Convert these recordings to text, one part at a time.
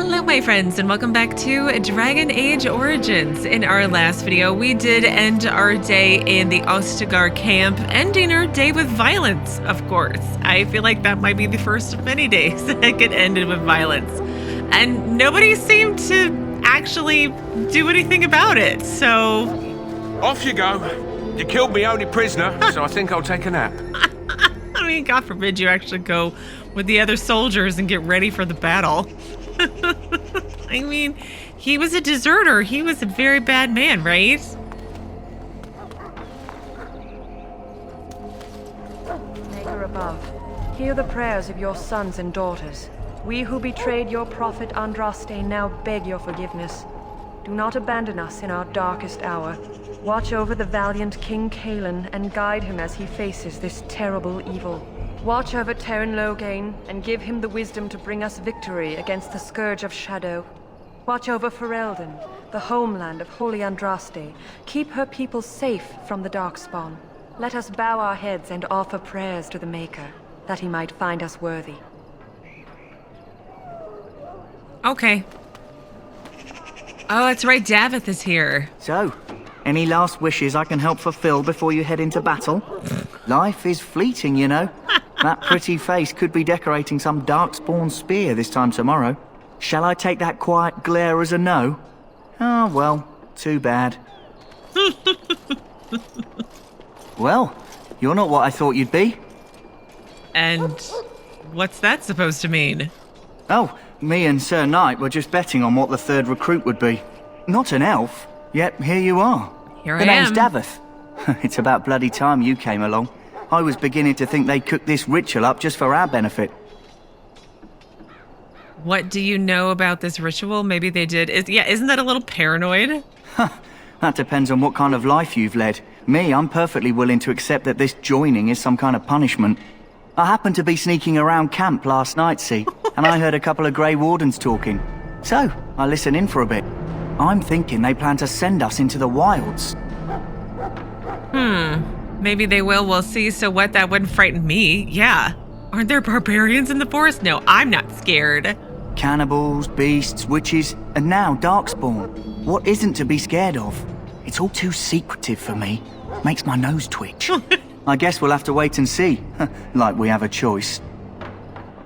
Hello my friends and welcome back to Dragon Age Origins. In our last video, we did end our day in the Ostagar camp, ending our day with violence, of course. I feel like that might be the first of many days that get ended with violence. And nobody seemed to actually do anything about it, so... Off you go. You killed me only prisoner, so I think I'll take a nap. I mean, God forbid you actually go with the other soldiers and get ready for the battle. I mean, he was a deserter. He was a very bad man, right? Maker above, hear the prayers of your sons and daughters. We who betrayed your prophet Andraste now beg your forgiveness. Do not abandon us in our darkest hour. Watch over the valiant King Kaelin and guide him as he faces this terrible evil. Watch over Terran Logain and give him the wisdom to bring us victory against the Scourge of Shadow. Watch over Ferelden, the homeland of Holy Andraste. Keep her people safe from the Darkspawn. Let us bow our heads and offer prayers to the Maker, that he might find us worthy. Okay. Oh, that's right, Daveth is here. So, any last wishes I can help fulfill before you head into battle? Life is fleeting, you know. That pretty face could be decorating some Darkspawn spear this time tomorrow. Shall I take that quiet glare as a no? Oh, well, too bad. Well, you're not what I thought you'd be. And what's that supposed to mean? Oh, me and Sir Knight were just betting on what the third recruit would be. Not an elf, yet here you are. Here I am. The name's am. Daveth. It's about bloody time you came along. I was beginning to think they cooked this ritual up just for our benefit. What do you know about this ritual? Maybe they did. Isn't that a little paranoid? That depends on what kind of life you've led. Me, I'm perfectly willing to accept that this joining is some kind of punishment. I happened to be sneaking around camp last night, see, and I heard a couple of Grey Wardens talking. So, I listened in for a bit. I'm thinking they plan to send us into the wilds. Maybe they will. We'll see. So what? That wouldn't frighten me. Yeah. Aren't there barbarians in the forest? No, I'm not scared. Cannibals, beasts, witches, and now Darkspawn. What isn't to be scared of? It's all too secretive for me. Makes my nose twitch. I guess we'll have to wait and see. Like we have a choice.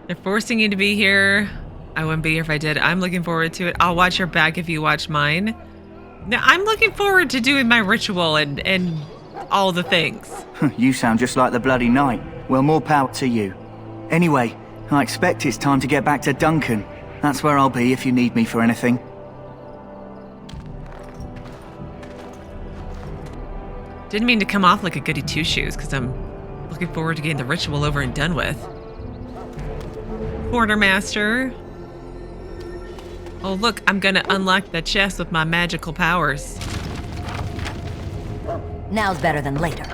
They're forcing you to be here. I wouldn't be here if I did. I'm looking forward to it. I'll watch your back if you watch mine. Now, I'm looking forward to doing my ritual and all the things. You sound just like the bloody knight. Well, more power to you. Anyway, I expect it's time to get back to Duncan. That's where I'll be if you need me for anything. Didn't mean to come off like a goody two-shoes, because I'm looking forward to getting the ritual over and done with. Quartermaster. Oh, look, I'm gonna unlock the chest with my magical powers. Now's better than later.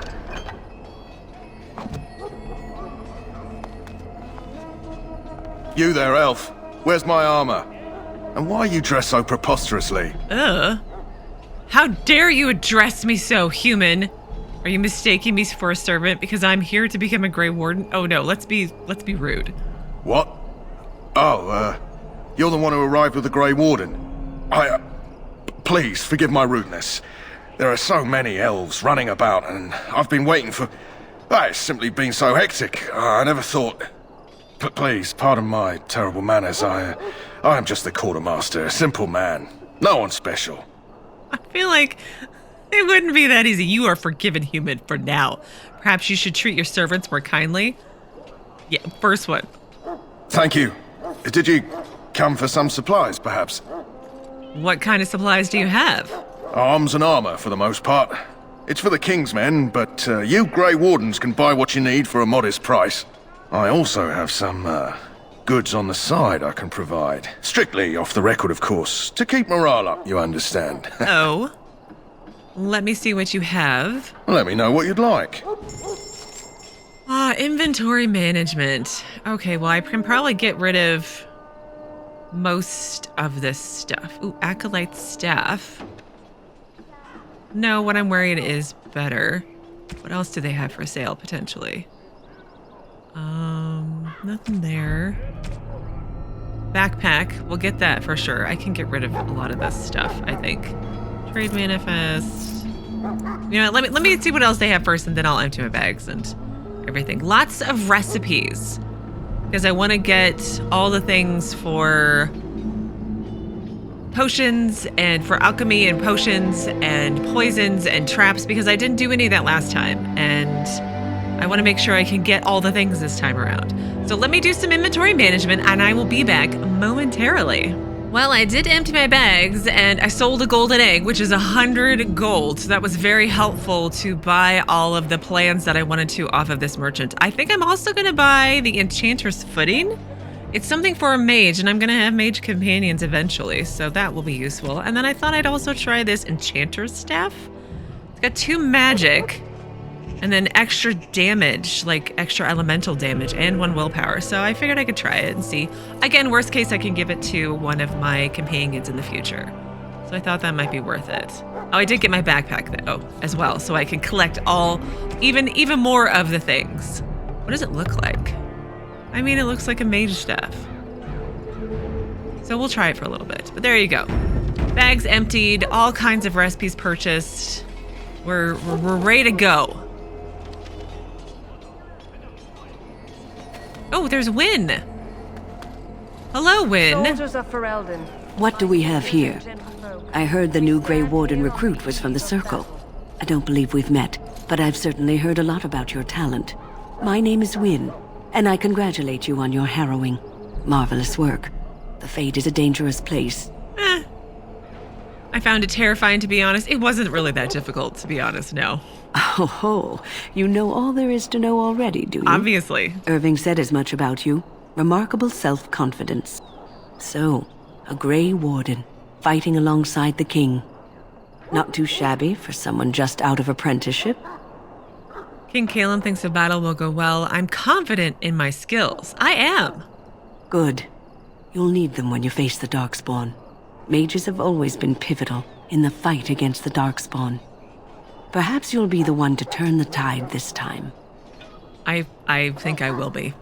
You there, elf. Where's my armor? And why are you dressed so preposterously? How dare you address me so, human? Are you mistaking me for a servant because I'm here to become a Grey Warden? Oh no, let's be rude. What? Oh, you're the one who arrived with the Grey Warden. Please, forgive my rudeness. There are so many elves running about, and I've been waiting for... It's simply been so hectic. I never thought... But please, pardon my terrible manners. I am just the Quartermaster, a simple man. No one special. I feel like it wouldn't be that easy. You are forgiven, human, for now. Perhaps you should treat your servants more kindly. Yeah, first one. Thank you. Did you come for some supplies, perhaps? What kind of supplies do you have? Arms and armor, for the most part. It's for the King's men, but you Grey Wardens can buy what you need for a modest price. I also have some goods on the side I can provide. Strictly off the record, of course, to keep morale up, you understand. Oh. Let me see what you have. Let me know what you'd like. Inventory management. Okay, well, I can probably get rid of most of this stuff. Ooh, Acolyte staff. No, what I'm wearing is better. What else do they have for sale, potentially? Nothing there. backpack. We'll get that for sure. I can get rid of a lot of this stuff, I think. Trade manifest. You know, let me see what else they have first, and then I'll empty my bags and everything. Lots of recipes, because I want to get all the things for potions and for alchemy and potions and poisons and traps, because I didn't do any of that last time, and I want to make sure I can get all the things this time around. So let me do some inventory management, and I will be back momentarily. Well, I did empty my bags, and I sold a golden egg, which is 100 gold. So that was very helpful to buy all of the plans that I wanted to off of this merchant. I think I'm also going to buy the Enchanter's Footing. It's something for a mage, and I'm going to have mage companions eventually, so that will be useful. And then I thought I'd also try this Enchanter's Staff. It's got 2 magic, and then extra damage, like extra elemental damage, and 1 willpower. So I figured I could try it and see. Again, worst case, I can give it to one of my companions in the future. So I thought that might be worth it. Oh, I did get my backpack though, as well, so I can collect even more of the things. What does it look like? I mean, it looks like a mage staff. So we'll try it for a little bit, but there you go. Bags emptied, all kinds of recipes purchased. We're ready to go. Oh, there's Wynne. Hello, Wynne. Soldiers of Ferelden. What do we have here? I heard the new Grey Warden recruit was from the Circle. I don't believe we've met, but I've certainly heard a lot about your talent. My name is Wynne, and I congratulate you on your harrowing, marvelous work. The Fade is a dangerous place. I found it terrifying, to be honest. It wasn't really that difficult, to be honest, no. Oh, you know all there is to know already, do you? Obviously. Irving said as much about you. Remarkable self-confidence. So, a Grey Warden, fighting alongside the King. Not too shabby for someone just out of apprenticeship. King Cailan thinks the battle will go well. I'm confident in my skills. I am. Good. You'll need them when you face the Darkspawn. Mages have always been pivotal in the fight against the Darkspawn. Perhaps you'll be the one to turn the tide this time. I think I will be.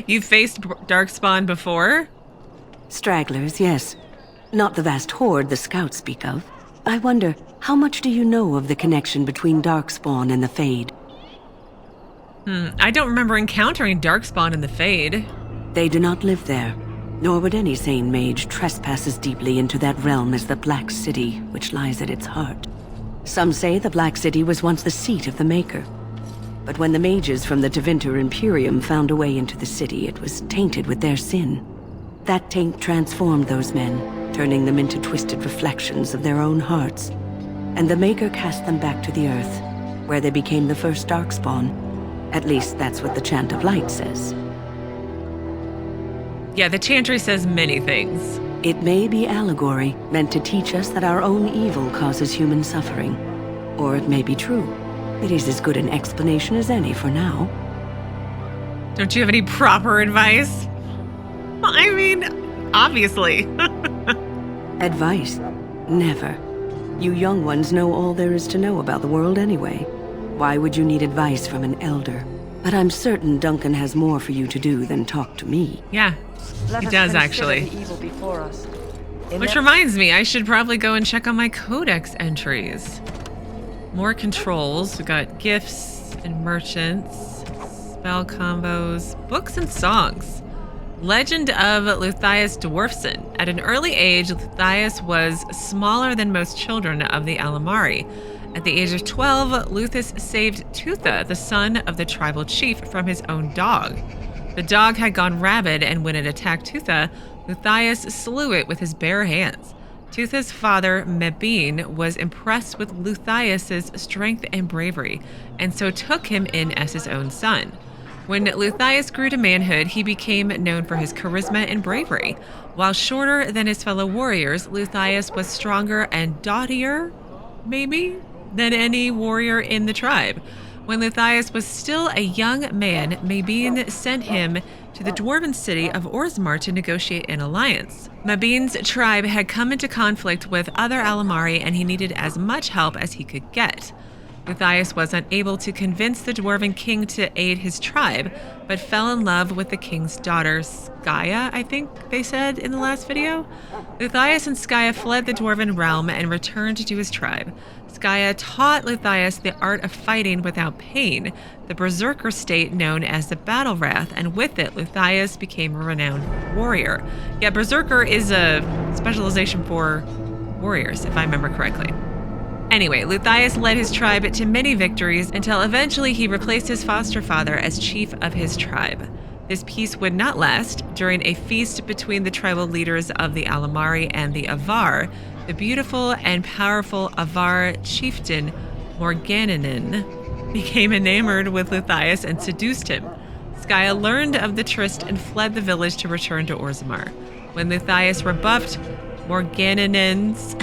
You've faced Darkspawn before? Stragglers, yes. Not the vast horde the scouts speak of. I wonder, how much do you know of the connection between Darkspawn and the Fade? I don't remember encountering Darkspawn in the Fade. They do not live there, nor would any sane mage trespass as deeply into that realm as the Black City, which lies at its heart. Some say the Black City was once the seat of the Maker. But when the mages from the Tevinter Imperium found a way into the city, it was tainted with their sin. That taint transformed those men, turning them into twisted reflections of their own hearts. And the Maker cast them back to the Earth, where they became the first Darkspawn. At least that's what the Chant of Light says. Yeah, the Chantry says many things. It may be allegory, meant to teach us that our own evil causes human suffering. Or it may be true. It is as good an explanation as any for now. Don't you have any proper advice? I mean, obviously. Advice? Never. You young ones know all there is to know about the world anyway. Why would you need advice from an elder? But I'm certain Duncan has more for you to do than talk to me. Yeah, he does actually. The evil before us. Which reminds me, I should probably go and check on my Codex entries. More controls. We got gifts and merchants, spell combos, books and songs. Legend of Luthias Dwarfson. At an early age, Luthias was smaller than most children of the Alamari. At the age of 12, Luthias saved Tutha, the son of the tribal chief, from his own dog. The dog had gone rabid, and when it attacked Tutha, Luthias slew it with his bare hands. Tutha's father, Mabari, was impressed with Luthias's strength and bravery, and so took him in as his own son. When Luthias grew to manhood, he became known for his charisma and bravery. While shorter than his fellow warriors, Luthias was stronger and doughtier, maybe, than any warrior in the tribe. When Luthias was still a young man, Mabari sent him to the dwarven city of Orzammar to negotiate an alliance. Mabari's tribe had come into conflict with other Alamari, and he needed as much help as he could get. Luthias was unable to convince the Dwarven king to aid his tribe, but fell in love with the king's daughter, Skaya, I think they said in the last video. Luthias and Skaya fled the Dwarven realm and returned to his tribe. Skaya taught Luthias the art of fighting without pain, the berserker state known as the battle wrath, and with it, Luthias became a renowned warrior. Yeah, berserker is a specialization for warriors, if I remember correctly. Anyway, Luthias led his tribe to many victories until eventually he replaced his foster father as chief of his tribe. This peace would not last. During a feast between the tribal leaders of the Alamari and the Avar, the beautiful and powerful Avar chieftain Morgannon became enamored with Luthias and seduced him. Skaya learned of the tryst and fled the village to return to Orzammar. When Luthias rebuffed Morgannon's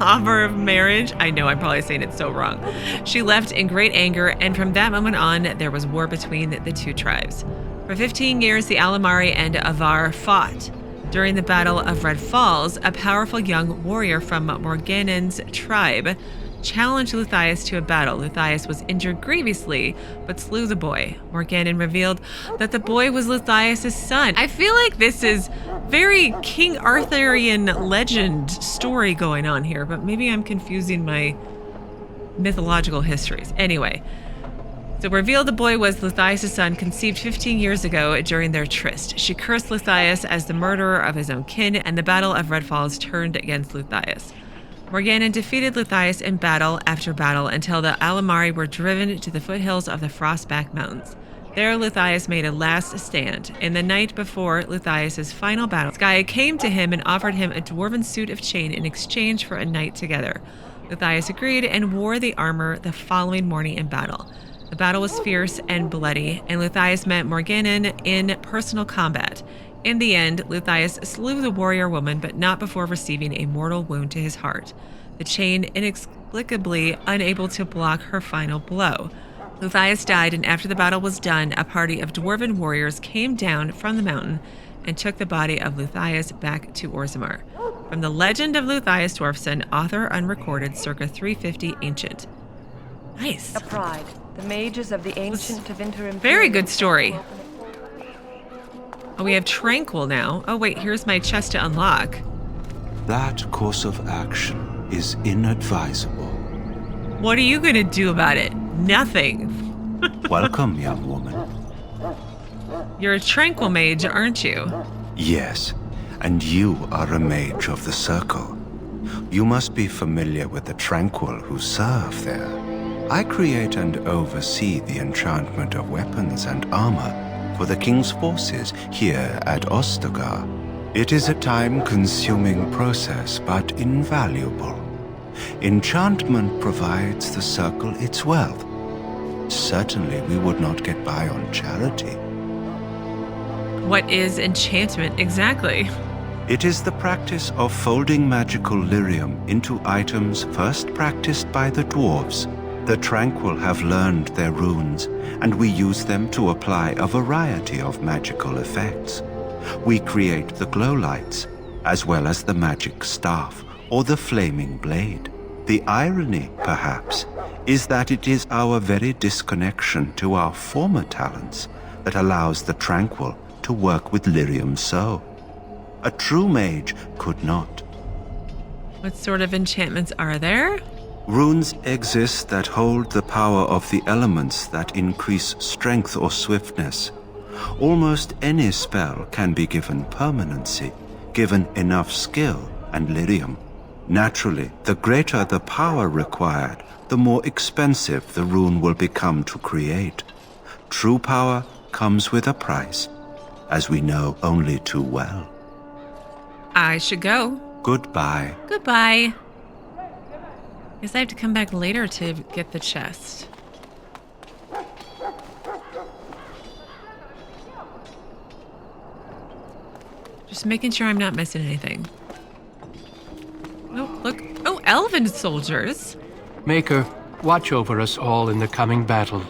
offer of marriage, I know I'm probably saying it so wrong, she left in great anger, and from that moment on, there was war between the two tribes. For 15 years, the Alamari and Avar fought. During the Battle of Red Falls, a powerful young warrior from Morgannon's tribe challenged Luthias to a battle. Luthias was injured grievously, but slew the boy. Morgannon revealed that the boy was Luthias' son. I feel like this is very King Arthurian legend story going on here, but maybe I'm confusing my mythological histories. Anyway, so revealed the boy was Luthias' son, conceived 15 years ago during their tryst. She cursed Luthias as the murderer of his own kin, and the Battle of Red Falls turned against Luthias. Morgannon defeated Luthias in battle after battle until the Alamari were driven to the foothills of the Frostback Mountains. There, Luthias made a last stand. In the night before Luthias' final battle, Skaya came to him and offered him a dwarven suit of chain in exchange for a night together. Luthias agreed and wore the armor the following morning in battle. The battle was fierce and bloody, and Luthias met Morgannon in personal combat. In the end, Luthias slew the warrior woman, but not before receiving a mortal wound to his heart, the chain inexplicably unable to block her final blow. Luthias died, and after the battle was done, a party of dwarven warriors came down from the mountain and took the body of Luthias back to Orzammar. From the Legend of Luthias Dwarfson, author unrecorded, circa 350 ancient. Nice. A pride. The mages of the ancient Tevinter Very good story. Oh, we have Tranquil now. Oh, wait, here's my chest to unlock. That course of action is inadvisable. What are you going to do about it? Nothing. Welcome, young woman. You're a Tranquil mage, aren't you? Yes, and you are a mage of the Circle. You must be familiar with the Tranquil who serve there. I create and oversee the enchantment of weapons and armor for the King's forces here at Ostagar. It is a time-consuming process, but invaluable. Enchantment provides the Circle its wealth. Certainly we would not get by on charity. What is enchantment exactly? It is the practice of folding magical lyrium into items first practiced by the dwarves. The Tranquil have learned their runes, and we use them to apply a variety of magical effects. We create the glow lights, as well as the magic staff or the flaming blade. The irony, perhaps, is that it is our very disconnection to our former talents that allows the Tranquil to work with lyrium so. A true mage could not. What sort of enchantments are there? Runes exist that hold the power of the elements that increase strength or swiftness. Almost any spell can be given permanency, given enough skill and lyrium. Naturally, the greater the power required, the more expensive the rune will become to create. True power comes with a price, as we know only too well. I should go. Goodbye. Goodbye. Guess I have to come back later to get the chest. Just making sure I'm not missing anything. Oh, look. Oh, Elven soldiers. Maker, watch over us all in the coming battle.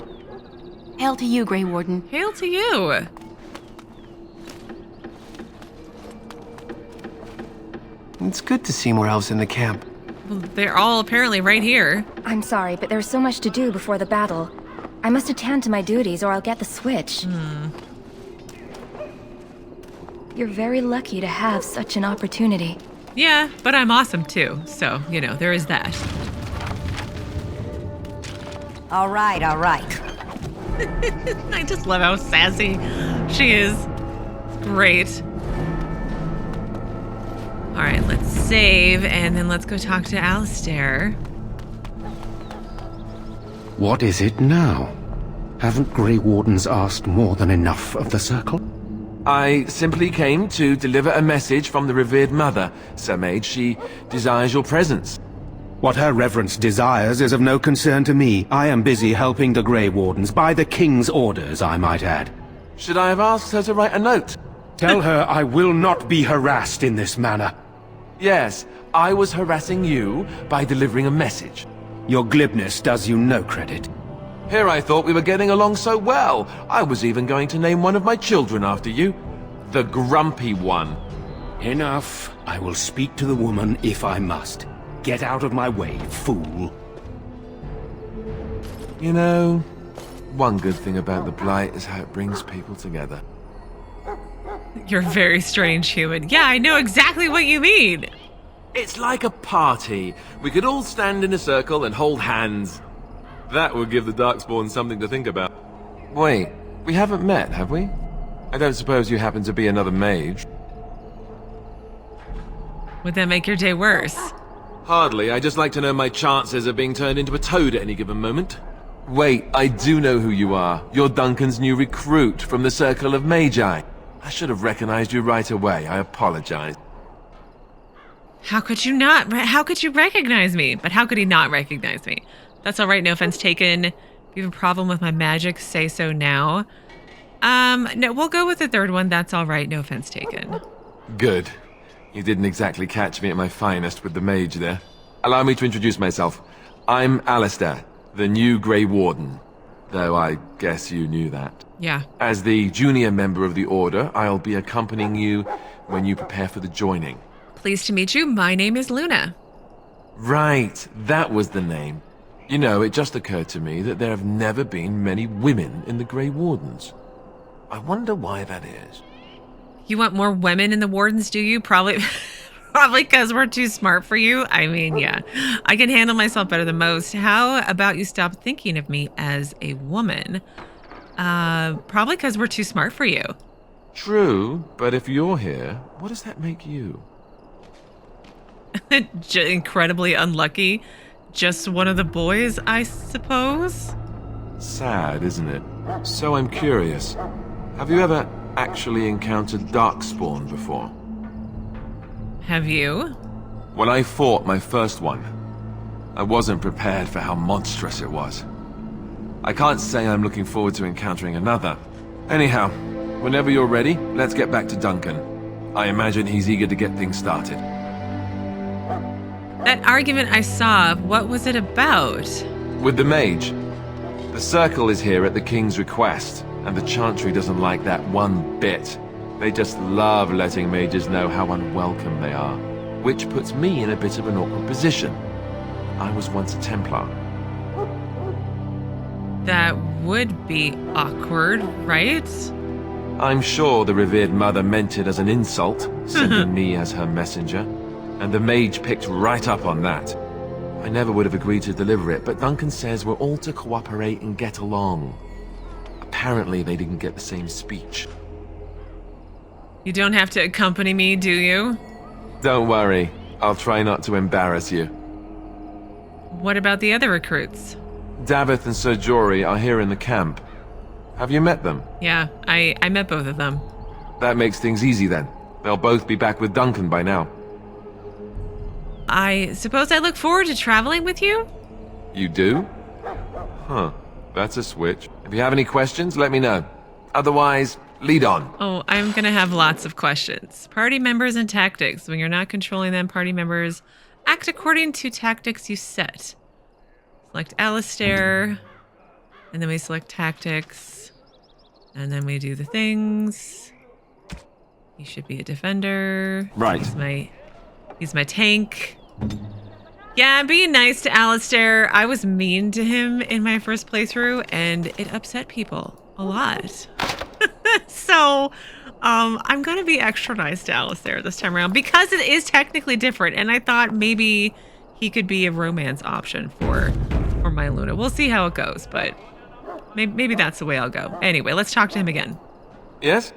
Hail to you, Grey Warden. Hail to you. It's good to see more elves in the camp. Well, they're all apparently right here. I'm sorry, but there's so much to do before the battle. I must attend to my duties or I'll get the switch. You're very lucky to have such an opportunity. Yeah, but I'm awesome too. So, you know, there is that. All right, all right. I just love how sassy she is. Great. All right, let's save and then let's go talk to Alistair. What is it now? Haven't Grey Wardens asked more than enough of the Circle? I simply came to deliver a message from the revered mother, Sir Mage. She desires your presence. What her reverence desires is of no concern to me. I am busy helping the Grey Wardens, by the King's orders, I might add. Should I have asked her to write a note? Tell her I will not be harassed in this manner. Yes, I was harassing you by delivering a message. Your glibness does you no credit. Here I thought we were getting along so well. I was even going to name one of my children after you. The Grumpy One. Enough. I will speak to the woman if I must. Get out of my way, fool. You know, one good thing about the Blight is how it brings people together. You're a very strange human. Yeah, I know exactly what you mean. It's like a party. We could all stand in a circle and hold hands. That would give the Darkspawn something to think about. Wait, we haven't met, have we? I don't suppose you happen to be another mage? Would that make your day worse? Hardly. I just like to know my chances of being turned into a toad at any given moment. Wait, I do know who you are. You're Duncan's new recruit from the Circle of Magi. I should have recognized you right away. I apologize. How could you not? How could you recognize me? But how could he not recognize me? That's all right. No offense taken. If you have a problem with my magic, say so now. No, we'll go with the third one. That's all right. No offense taken. Good. You didn't exactly catch me at my finest with the mage there. Allow me to introduce myself. I'm Alistair, the new Grey Warden. Though I guess you knew that. Yeah. As the junior member of the Order, I'll be accompanying you when you prepare for the joining. Pleased to meet you. My name is Luna. Right, that was the name. You know, it just occurred to me that there have never been many women in the Grey Wardens. I wonder why that is. You want more women in the Wardens, do you? Probably because we're too smart for you. I mean, yeah. I can handle myself better than most. How about you stop thinking of me as a woman? Probably because we're too smart for you. True, but if you're here, what does that make you? Incredibly unlucky. Just one of the boys, I suppose? Sad, isn't it? So I'm curious. Have you ever actually encountered Darkspawn before? Have you? When I fought my first one, I wasn't prepared for how monstrous it was. I can't say I'm looking forward to encountering another. Anyhow, whenever you're ready, let's get back to Duncan. I imagine he's eager to get things started. That argument I saw, what was it about? With the Mage. The Circle is here at the King's request, and the Chantry doesn't like that one bit. They just love letting mages know how unwelcome they are, which puts me in a bit of an awkward position. I was once a Templar. That would be awkward, right? I'm sure the revered mother meant it as an insult, sending me as her messenger, and the Mage picked right up on that. I never would have agreed to deliver it, but Duncan says we're all to cooperate and get along. Apparently they didn't get the same speech. You don't have to accompany me, do you? Don't worry. I'll try not to embarrass you. What about the other recruits? Daveth and Sir Jory are here in the camp. Have you met them? Yeah, I met both of them. That makes things easy then. They'll both be back with Duncan by now. I suppose I look forward to traveling with you? You do? Huh. That's a switch. If you have any questions, let me know. Otherwise, lead on. Oh, I'm gonna have lots of questions. Party members and tactics. When you're not controlling them, party members act according to tactics you set. Select Alistair, and then we select tactics, and then we do the things. He should be a defender. Right. He's my tank. Yeah, I'm being nice to Alistair. I was mean to him in my first playthrough, and it upset people a lot. So, I'm going to be extra nice to Alistair this time around because it is technically different, and I thought maybe he could be a romance option for my Luna. We'll see how it goes, but maybe that's the way I'll go. Anyway, let's talk to him again. Yes?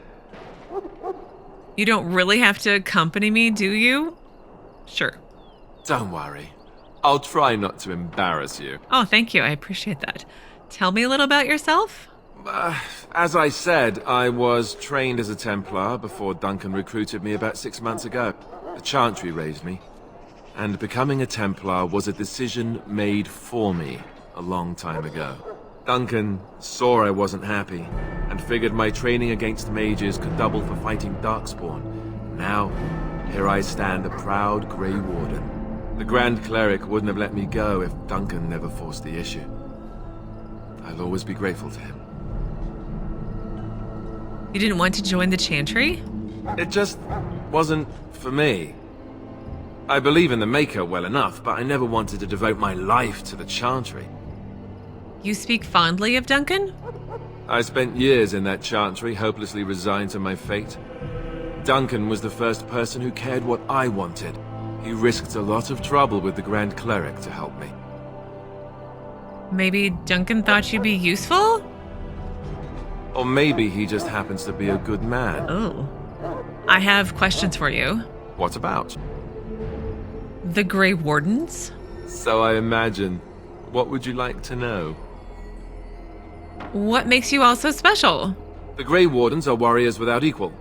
You don't really have to accompany me, do you? Sure. Don't worry. I'll try not to embarrass you. Oh, thank you. I appreciate that. Tell me a little about yourself. As I said, I was trained as a Templar before Duncan recruited me about 6 months ago. The Chantry raised me. And becoming a Templar was a decision made for me a long time ago. Duncan saw I wasn't happy, and figured my training against mages could double for fighting Darkspawn. Now, here I stand, a proud Grey Warden. The Grand Cleric wouldn't have let me go if Duncan never forced the issue. I'll always be grateful to him. You didn't want to join the Chantry? It just wasn't for me. I believe in the Maker well enough, but I never wanted to devote my life to the Chantry. You speak fondly of Duncan? I spent years in that Chantry, hopelessly resigned to my fate. Duncan was the first person who cared what I wanted. He risked a lot of trouble with the Grand Cleric to help me. Maybe Duncan thought you'd be useful? Or maybe he just happens to be a good man. Oh. I have questions for you. What about? The Grey Wardens? So I imagine. What would you like to know? What makes you all so special? The Grey Wardens are warriors without equal.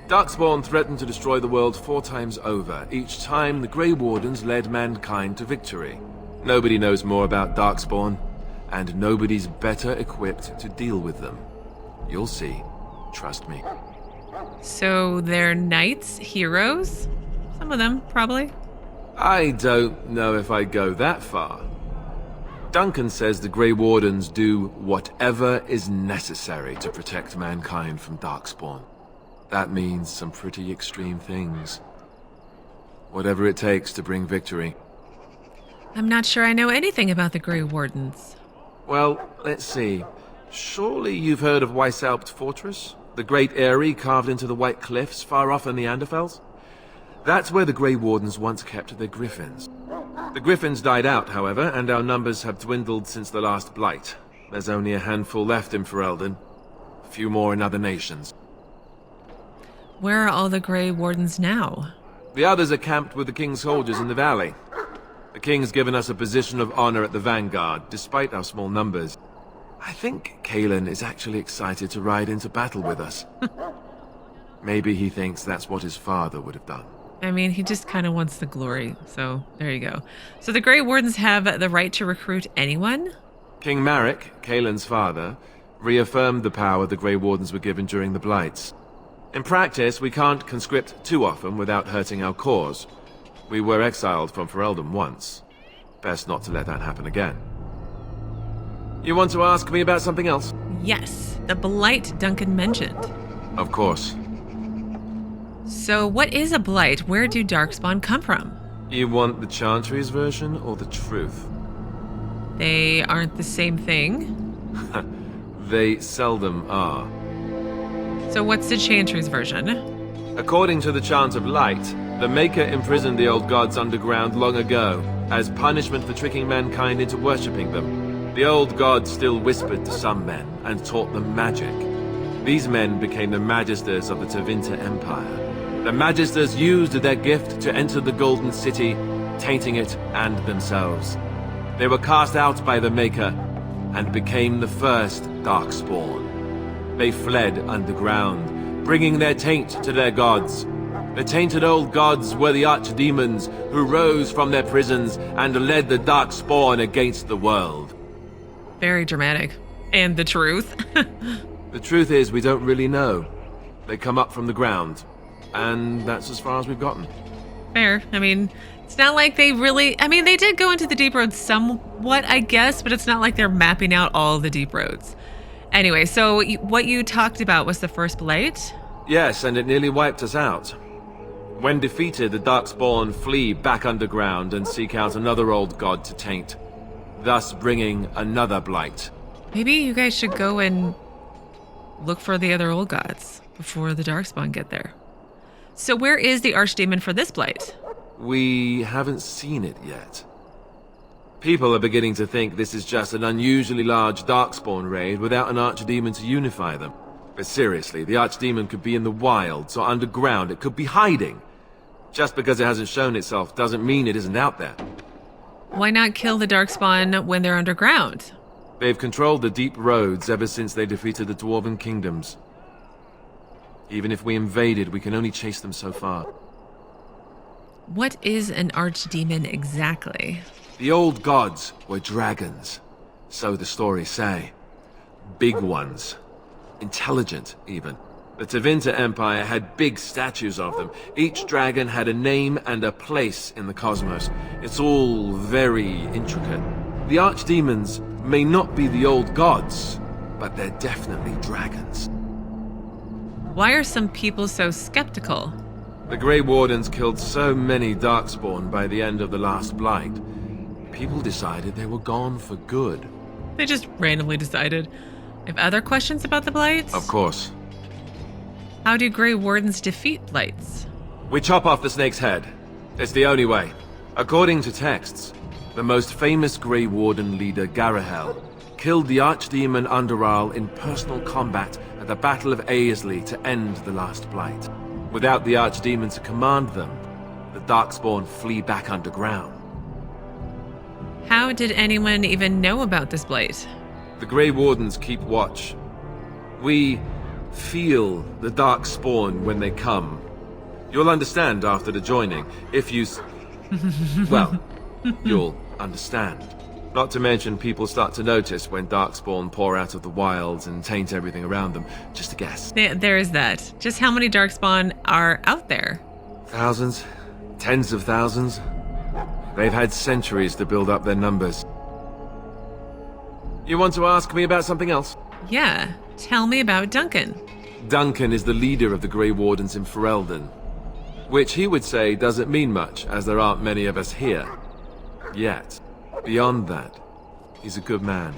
Darkspawn threatened to destroy the world 4 times over. Each time, the Grey Wardens led mankind to victory. Nobody knows more about Darkspawn, and nobody's better equipped to deal with them. You'll see. Trust me. So they're knights, heroes? Some of them, probably. I don't know if I'd go that far. Duncan says the Grey Wardens do whatever is necessary to protect mankind from Darkspawn. That means some pretty extreme things. Whatever it takes to bring victory. I'm not sure I know anything about the Grey Wardens. Well, let's see. Surely you've heard of Weishaupt Fortress? The great eyrie carved into the White Cliffs far off in the Anderfels? That's where the Grey Wardens once kept their griffins. The griffins died out, however, and our numbers have dwindled since the last blight. There's only a handful left in Ferelden. A few more in other nations. Where are all the Grey Wardens now? The others are camped with the King's soldiers in the valley. The King's given us a position of honor at the vanguard, despite our small numbers. I think Kalen is actually excited to ride into battle with us. Maybe he thinks that's what his father would have done. I mean, he just kind of wants the glory, so there you go. So the Grey Wardens have the right to recruit anyone? King Marek, Kalen's father, reaffirmed the power the Grey Wardens were given during the Blights. In practice, we can't conscript too often without hurting our cause. We were exiled from Ferelden once. Best not to let that happen again. You want to ask me about something else? Yes, the Blight Duncan mentioned. Of course. So what is a Blight? Where do Darkspawn come from? You want the Chantry's version or the truth? They aren't the same thing? They seldom are. So what's the Chantry's version? According to the Chant of Light, the Maker imprisoned the old gods underground long ago, as punishment for tricking mankind into worshipping them. The old gods still whispered to some men, and taught them magic. These men became the Magisters of the Tevinter Empire. The Magisters used their gift to enter the Golden City, tainting it and themselves. They were cast out by the Maker, and became the first Darkspawn. They fled underground, bringing their taint to their gods. The tainted old gods were the archdemons who rose from their prisons and led the Darkspawn against the world. Very dramatic. And the truth? The truth is, we don't really know. They come up from the ground, and that's as far as we've gotten. Fair. I mean, it's not like they really... I mean, they did go into the deep roads somewhat, I guess, but it's not like they're mapping out all the deep roads. Anyway, so what you talked about was the first Blight? Yes, and it nearly wiped us out. When defeated, the Darkspawn flee back underground and seek out another old god to taint, thus bringing another blight. Maybe you guys should go and look for the other old gods before the Darkspawn get there. So where is the archdemon for this blight? We haven't seen it yet. People are beginning to think this is just an unusually large Darkspawn raid without an archdemon to unify them. But seriously, the archdemon could be in the wilds or underground. It could be hiding. Just because it hasn't shown itself doesn't mean it isn't out there. Why not kill the Darkspawn when they're underground? They've controlled the deep roads ever since they defeated the Dwarven kingdoms. Even if we invaded, we can only chase them so far. What is an archdemon exactly? The old gods were dragons, so the stories say. Big ones. Intelligent, even. The Tevinter Empire had big statues of them. Each dragon had a name and a place in the cosmos. It's all very intricate. The archdemons may not be the old gods, but they're definitely dragons. Why are some people so skeptical? The Grey Wardens killed so many Darkspawn by the end of the last Blight. People decided they were gone for good. They just randomly decided. Have other questions about the blights? Of course. How do Grey Wardens defeat blights? We chop off the snake's head. It's the only way. According to texts, the most famous Grey Warden leader, Garahel, killed the Archdemon Underal in personal combat at the Battle of Aesley to end the last Blight. Without the Archdemon to command them, the Darkspawn flee back underground. How did anyone even know about this blight? The Grey Wardens keep watch. We feel the Darkspawn when they come. You'll understand after the joining, if you... well, you'll understand. Not to mention people start to notice when Darkspawn pour out of the wilds and taint everything around them. Just a guess. There is that. Just how many Darkspawn are out there? Thousands. Tens of thousands. They've had centuries to build up their numbers. You want to ask me about something else? Yeah. Tell me about Duncan. Duncan is the leader of the Grey Wardens in Ferelden. Which he would say doesn't mean much, as there aren't many of us here. Yet. Beyond that, he's a good man.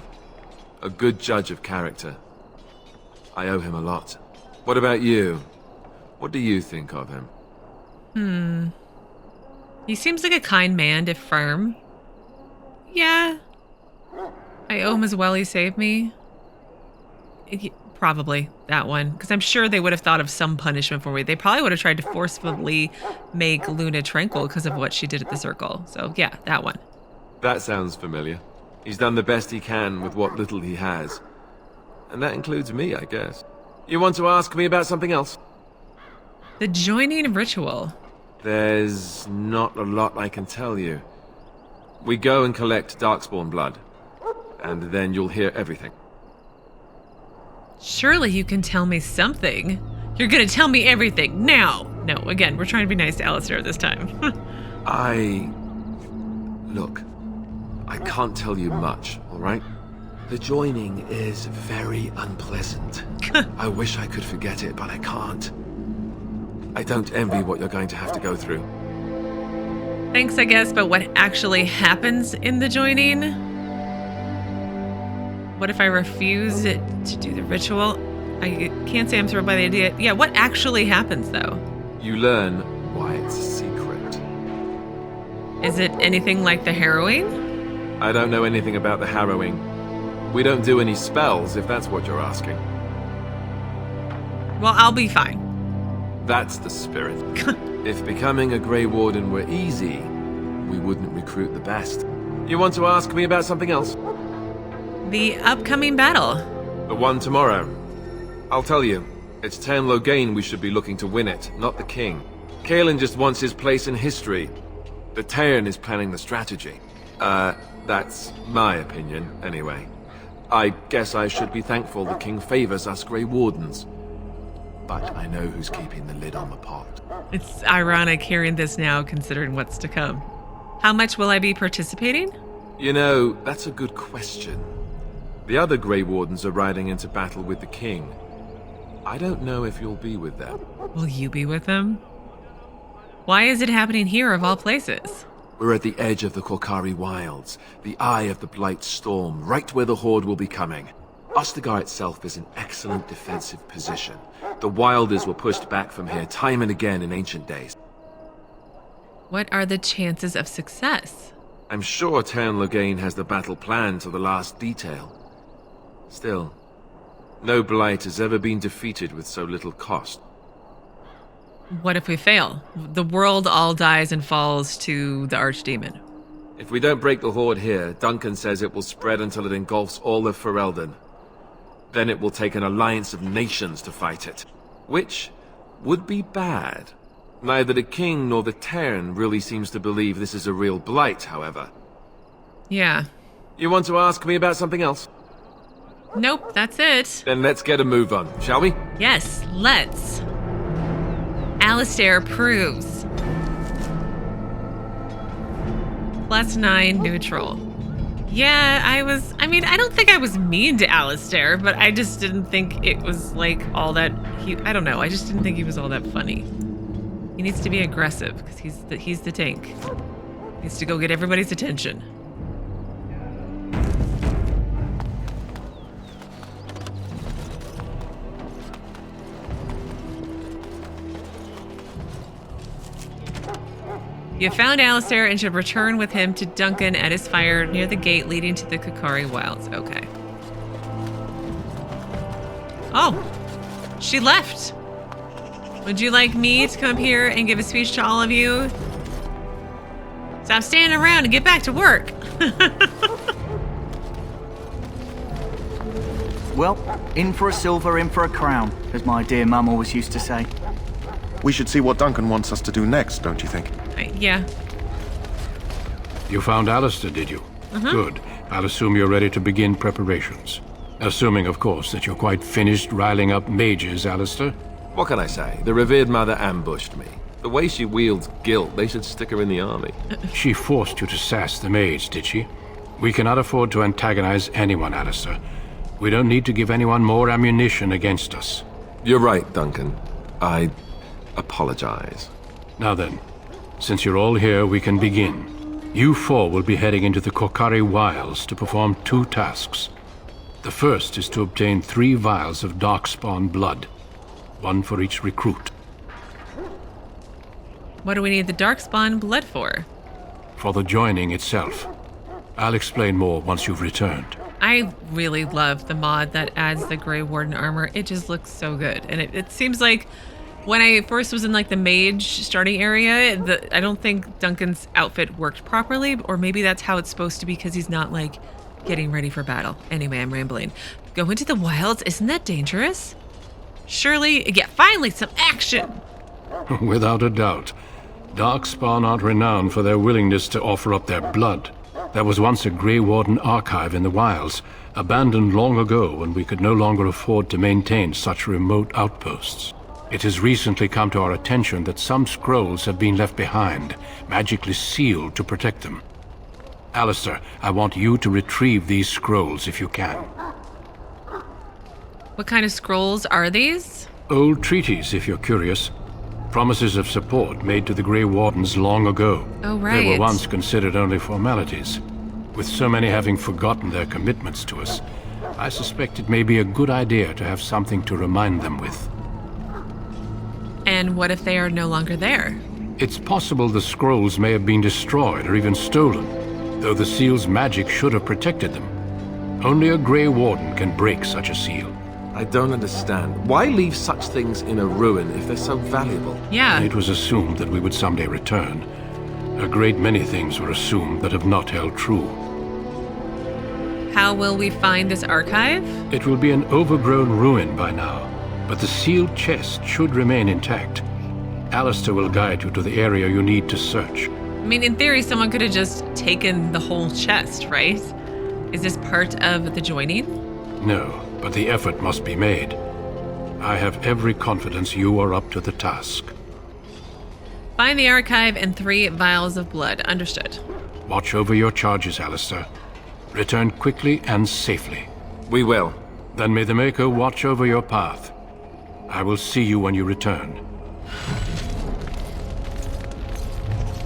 A good judge of character. I owe him a lot. What about you? What do you think of him? He seems like a kind man, if firm. Yeah. I owe him as well, he saved me. Probably that one, because I'm sure they would have thought of some punishment for me. They probably would have tried to forcefully make Luna tranquil because of what she did at the circle. So yeah, that one. That sounds familiar. He's done the best he can with what little he has. And that includes me, I guess. You want to ask me about something else? The joining ritual. There's not a lot I can tell you. We go and collect Darkspawn blood, and then you'll hear everything. Surely you can tell me something. You're gonna tell me everything now. No, again, we're trying to be nice to Alistair this time. Look, I can't tell you much, alright? The joining is very unpleasant. I wish I could forget it, but I can't. I don't envy what you're going to have to go through. Thanks, I guess, but what actually happens in the joining? What if I refuse to do the ritual? I can't say I'm thrilled by the idea. Yeah, what actually happens, though? You learn why it's a secret. Is it anything like the harrowing? I don't know anything about the harrowing. We don't do any spells, if that's what you're asking. Well, I'll be fine. That's the spirit. If becoming a Grey Warden were easy, we wouldn't recruit the best. You want to ask me about something else? The upcoming battle. The one tomorrow. I'll tell you, it's Tain Loghain we should be looking to win it, not the king. Kaelin just wants his place in history. The Tairn is planning the strategy. That's my opinion, anyway. I guess I should be thankful the king favors us Grey Wardens. But I know who's keeping the lid on the pot. It's ironic hearing this now, considering what's to come. How much will I be participating? You know, that's a good question. The other Grey Wardens are riding into battle with the king. I don't know if you'll be with them. Will you be with them? Why is it happening here of all places? We're at the edge of the Korcari wilds, the eye of the Blight storm, right where the Horde will be coming. Ostagar itself is an excellent defensive position. The Wilders were pushed back from here time and again in ancient days. What are the chances of success? I'm sure Teyrn Loghain has the battle planned to the last detail. Still, no Blight has ever been defeated with so little cost. What if we fail? The world all dies and falls to the Archdemon. If we don't break the Horde here, Duncan says it will spread until it engulfs all of Ferelden. Then it will take an alliance of nations to fight it, which would be bad. Neither the king nor the Teyrn really seems to believe this is a real blight, however. Yeah. You want to ask me about something else? Nope, that's it. Then let's get a move on, shall we? Yes, let's. Alistair proves. +9 neutral. Yeah, I don't think I was mean to Alistair, but I just didn't think it was like all that, I don't know, I just didn't think he was all that funny. He needs to be aggressive, because he's the tank. He needs to go get everybody's attention. You found Alistair and should return with him to Duncan at his fire near the gate leading to the Korcari wilds. Okay. Oh, she left. Would you like me to come up here and give a speech to all of you? Stop standing around and get back to work. Well, in for a silver, in for a crown, as my dear mum always used to say. We should see what Duncan wants us to do next, don't you think? Yeah. You found Alistair, did you? Good. I'll assume you're ready to begin preparations. Assuming, of course, that you're quite finished riling up mages, Alistair. What can I say? The revered mother ambushed me. The way she wields guilt, they should stick her in the army. She forced you to sass the mage, did she? We cannot afford to antagonize anyone, Alistair. We don't need to give anyone more ammunition against us. You're right, Duncan. I apologize. Now then, since you're all here, we can begin. You four will be heading into the Korcari wilds to perform 2 tasks. The first is to obtain 3 vials of darkspawn blood, 1 for each recruit. What do we need the darkspawn blood for? For the joining itself. I'll explain more once you've returned. I really love the mod that adds the Grey Warden armor. It just looks so good. And it seems like when I first was in like the mage starting area, I don't think Duncan's outfit worked properly, or maybe that's how it's supposed to be because he's not like getting ready for battle. Anyway, I'm rambling. Go into the wilds, isn't that dangerous? Surely, yeah, finally some action. Without a doubt. Darkspawn aren't renowned for their willingness to offer up their blood. There was once a Grey Warden archive in the wilds, abandoned long ago when we could no longer afford to maintain such remote outposts. It has recently come to our attention that some scrolls have been left behind, magically sealed to protect them. Alistair, I want you to retrieve these scrolls if you can. What kind of scrolls are these? Old treaties, if you're curious. Promises of support made to the Grey Wardens long ago. Oh, right. They were once considered only formalities. With so many having forgotten their commitments to us, I suspect it may be a good idea to have something to remind them with. And what if they are no longer there? It's possible the scrolls may have been destroyed or even stolen, though the seal's magic should have protected them. Only a Grey Warden can break such a seal. I don't understand. Why leave such things in a ruin if they're so valuable? Yeah. It was assumed that we would someday return. A great many things were assumed that have not held true. How will we find this archive? It will be an overgrown ruin by now, but the sealed chest should remain intact. Alistair will guide you to the area you need to search. I mean, in theory, someone could have just taken the whole chest, right? Is this part of the joining? No, but the effort must be made. I have every confidence you are up to the task. Find the archive and 3 vials of blood. Understood. Watch over your charges, Alistair. Return quickly and safely. We will. Then may the Maker watch over your path. I will see you when you return.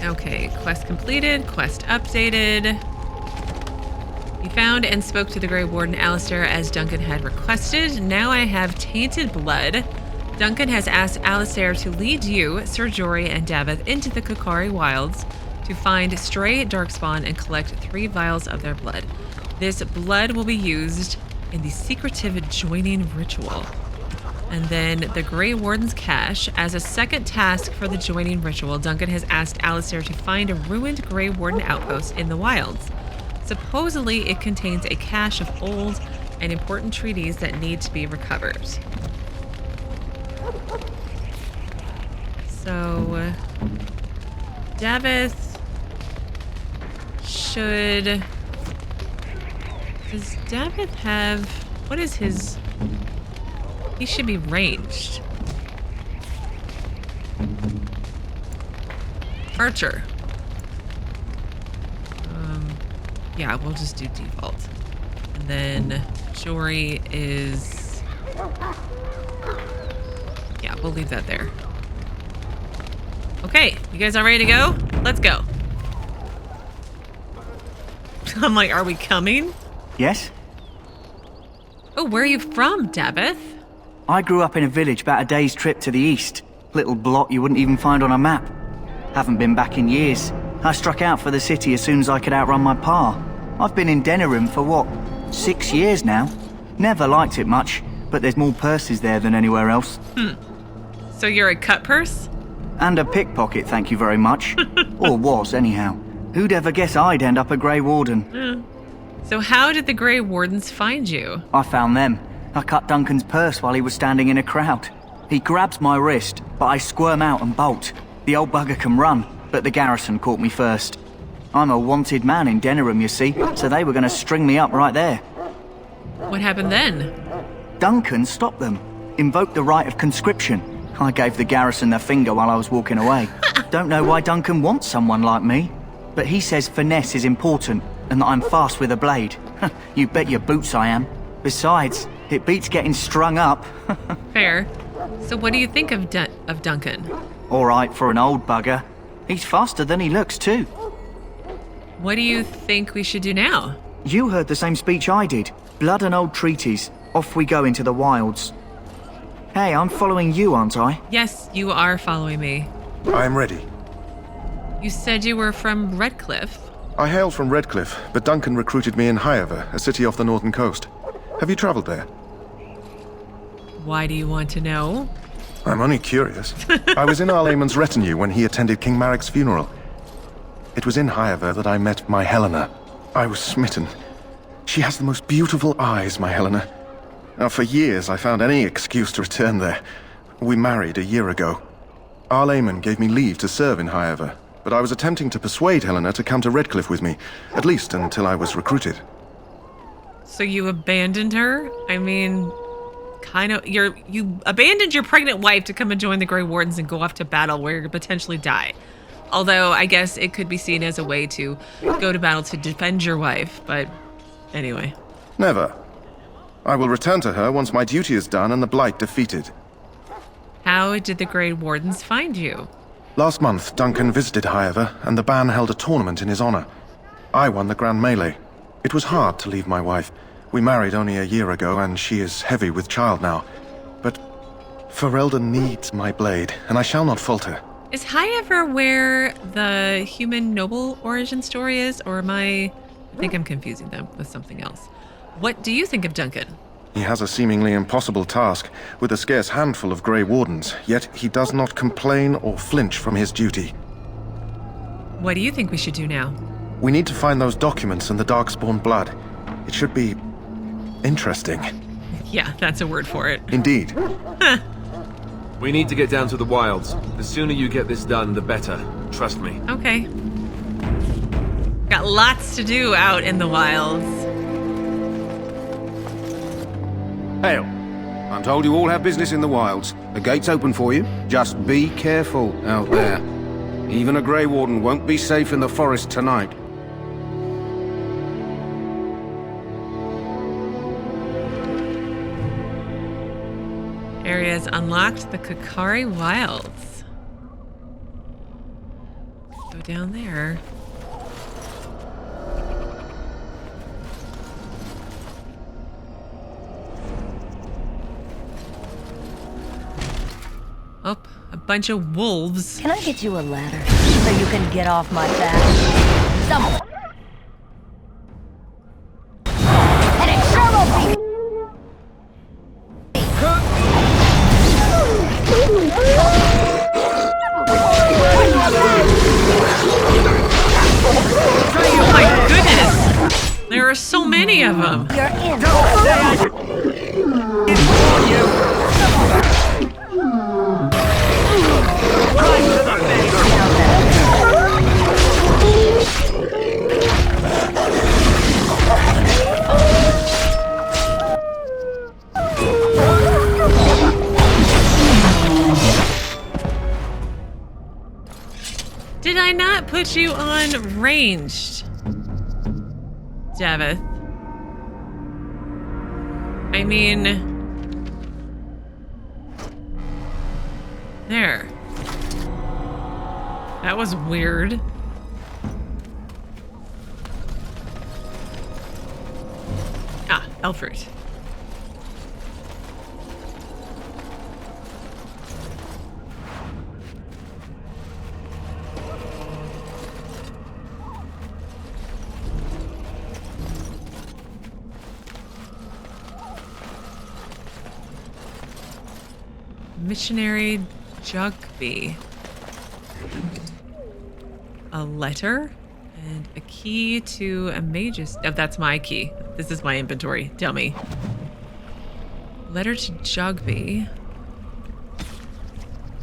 Okay, quest completed, quest updated. You found and spoke to the Grey Warden Alistair as Duncan had requested. Now I have Tainted Blood. Duncan has asked Alistair to lead you, Sir Jory, and Daveth into the Korcari wilds to find stray darkspawn and collect 3 vials of their blood. This blood will be used in the secretive joining ritual. And then the Grey Warden's cache. As a second task for the joining ritual, Duncan has asked Alistair to find a ruined Grey Warden outpost in the wilds. Supposedly, it contains a cache of old and important treaties that need to be recovered. So, Daveth should... Does Daveth have... What is his... He should be ranged. Archer. Yeah, we'll just do default. And then Jory is... Yeah, we'll leave that there. Okay, you guys all ready to go? Let's go. I'm like, are we coming? Yes? Oh, where are you from, Daveth? I grew up in a village about a day's trip to the east. Little blot you wouldn't even find on a map. Haven't been back in years. I struck out for the city as soon as I could outrun my pa. I've been in Denerim for what, 6 years now? Never liked it much, but there's more purses there than anywhere else. So you're a cut purse? And a pickpocket, thank you very much. Or was, anyhow. Who'd ever guess I'd end up a Grey Warden? So how did the Grey Wardens find you? I found them. I cut Duncan's purse while he was standing in a crowd. He grabs my wrist, but I squirm out and bolt. The old bugger can run, but the garrison caught me first. I'm a wanted man in Denerim, you see, so they were going to string me up right there. What happened then? Duncan stopped them, invoked the right of conscription. I gave the garrison the finger while I was walking away. Don't know why Duncan wants someone like me, but he says finesse is important and that I'm fast with a blade. You bet your boots I am. Besides, it beats getting strung up. Fair. So what do you think of Duncan? All right for an old bugger. He's faster than he looks too. What do you think we should do now? You heard the same speech I did. Blood and old treaties. Off we go into the wilds. Hey, I'm following you, aren't I? Yes, you are following me. I'm ready. You said you were from Redcliffe. I hail from Redcliffe, but Duncan recruited me in Highever, a city off the northern coast. Have you traveled there? Why do you want to know? I'm only curious. I was in Arlayman's retinue when he attended King Maric's funeral. It was in Highever that I met my Helena. I was smitten. She has the most beautiful eyes, my Helena. Now, for years, I found any excuse to return there. We married a year ago. Arlayman gave me leave to serve in Highever, but I was attempting to persuade Helena to come to Redcliffe with me, at least until I was recruited. So you abandoned her? I mean, kind of. You abandoned your pregnant wife to come and join the Grey Wardens and go off to battle where you could potentially die. Although, I guess it could be seen as a way to go to battle to defend your wife, but anyway. Never. I will return to her once my duty is done and the Blight defeated. How did the Grey Wardens find you? Last month, Duncan visited Highever, and the band held a tournament in his honor. I won the Grand Melee. It was hard to leave my wife. We married only a year ago, and she is heavy with child now. But Ferelden needs my blade, and I shall not falter. Is Highever where the human noble origin story is, or I think I'm confusing them with something else. What do you think of Duncan? He has a seemingly impossible task, with a scarce handful of Grey Wardens, yet he does not complain or flinch from his duty. What do you think we should do now? We need to find those documents and the Darkspawn blood. It should be interesting. Yeah, that's a word for it. Indeed. We need to get down to the wilds. The sooner you get this done, the better. Trust me. Okay. Got lots to do out in the wilds. Hail. I'm told you all have business in the wilds. The gate's open for you. Just be careful out there. Even a Grey Warden won't be safe in the forest tonight. Areas unlocked, the Korcari Wilds. Go down there. Oh, a bunch of wolves. Can I get you a ladder so you can get off my back? Someone. And it sure will be. Oh my goodness! There are so many of them. You're in. Did I not put you on ranged, Daveth? I mean, there. That was weird. Ah, Elfruit. Missionary Jogby. A letter and a key to a mage's. Oh, that's my key. This is my inventory. Dummy. Letter to Jogby.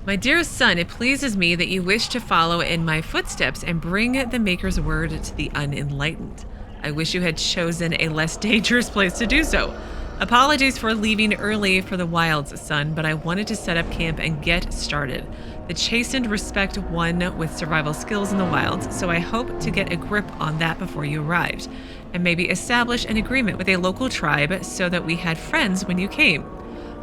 My dearest son, it pleases me that you wish to follow in my footsteps and bring the Maker's word to the unenlightened. I wish you had chosen a less dangerous place to do so. Apologies for leaving early for the wilds, son, but I wanted to set up camp and get started. The chastened respect one with survival skills in the wilds, so I hope to get a grip on that before you arrived, and maybe establish an agreement with a local tribe so that we had friends when you came.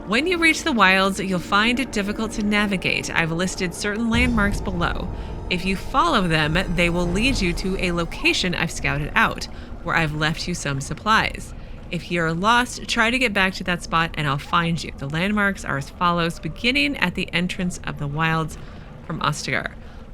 When you reach the wilds, you'll find it difficult to navigate. I've listed certain landmarks below. If you follow them, they will lead you to a location I've scouted out, where I've left you some supplies. If you're lost, try to get back to that spot and I'll find you. The landmarks are as follows, beginning at the entrance of the wilds from Ostagar.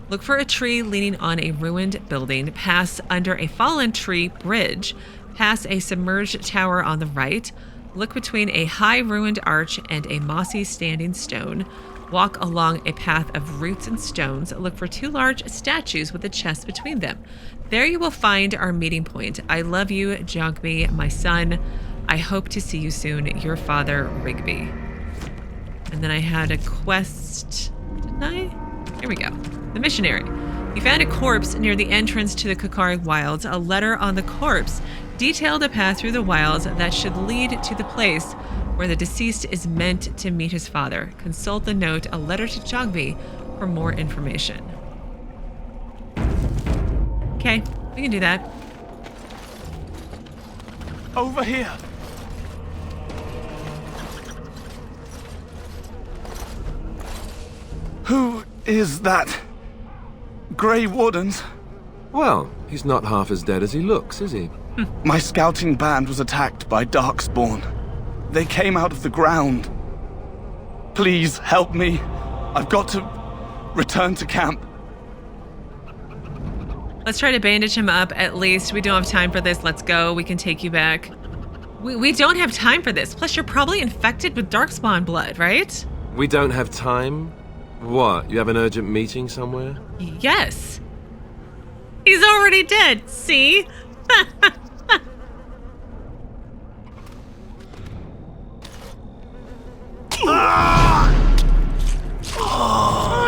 Look for a tree leaning on a ruined building, pass under a fallen tree bridge, pass a submerged tower on the right, look between a high ruined arch and a mossy standing stone, walk along a path of roots and stones, look for 2 large statues with a chest between them. There you will find our meeting point. I love you, Jogby, my son. I hope to see you soon. Your father, Rigby. And then I had a quest, didn't I? Here we go. The Missionary. You found a corpse near the entrance to the Korcari wilds. A letter on the corpse detailed a path through the wilds that should lead to the place where the deceased is meant to meet his father. Consult the note, a letter to Jogby, for more information. Okay, we can do that. Over here. Who is that? Grey Wardens? Well, he's not half as dead as he looks, is he? My scouting band was attacked by Darkspawn. They came out of the ground. Please help me. I've got to return to camp. Let's try to bandage him up at least. We don't have time for this. Let's go. We can take you back. We don't have time for this. Plus, you're probably infected with Darkspawn blood, right? We don't have time? What? You have an urgent meeting somewhere? Yes. He's already dead. See? Oh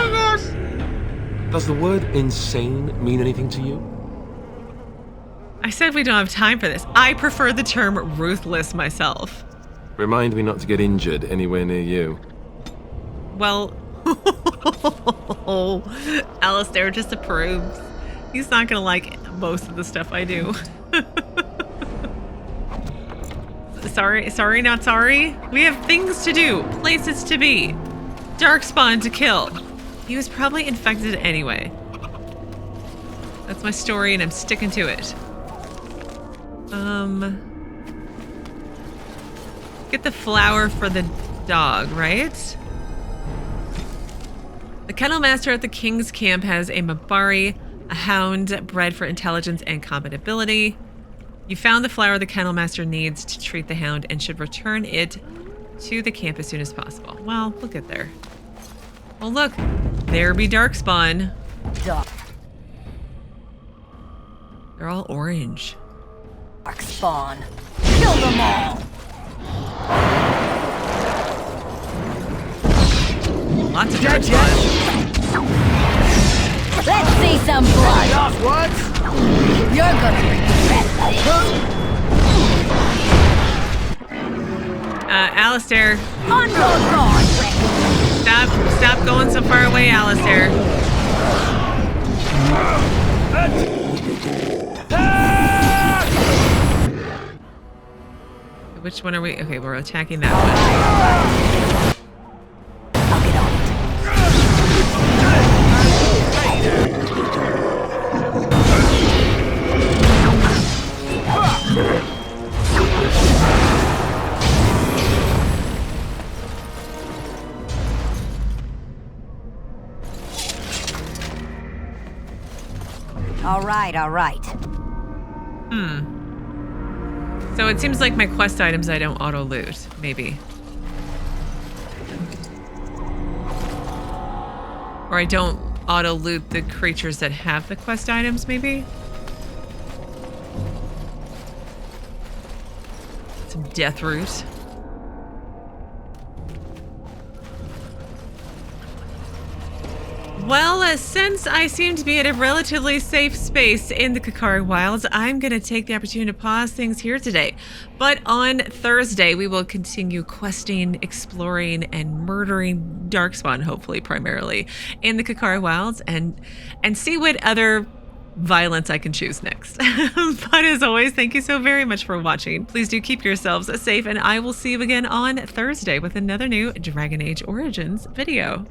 my gosh. Does the word insane mean anything to you? I said we don't have time for this. I prefer the term ruthless myself. Remind me not to get injured anywhere near you. Well, Alistair disapproves. He's not gonna like most of the stuff I do. Sorry, not sorry. We have things to do, places to be, Darkspawn to kill. He was probably infected anyway. my story and I'm sticking to it. Get the flower for the dog, right? The Kennel Master at the King's Camp has a Mabari, a Hound bred for intelligence and combat ability. You found the flower the Kennel Master needs to treat the Hound and should return it to the camp as soon as possible. Well, we'll get there. Oh look, there be Darkspawn. They're all orange. Darkspawn. Kill them all! Lots of Darkspawn. Let's see some blood! Off once. You're gonna regret Alistair. On your guard, Stop going so far away, Alistair. Which one are we? Okay, we're attacking that one. I'll get on All right. So it seems like my quest items I don't auto-loot, maybe. Or I don't auto-loot the creatures that have the quest items, maybe? Some death root. Well, since I seem to be at a relatively safe space in the Korcari Wilds, I'm going to take the opportunity to pause things here today. But on Thursday, we will continue questing, exploring, and murdering Darkspawn, hopefully primarily, in the Korcari Wilds, and see what other violence I can choose next. But as always, thank you so very much for watching. Please do keep yourselves safe, and I will see you again on Thursday with another new Dragon Age Origins video.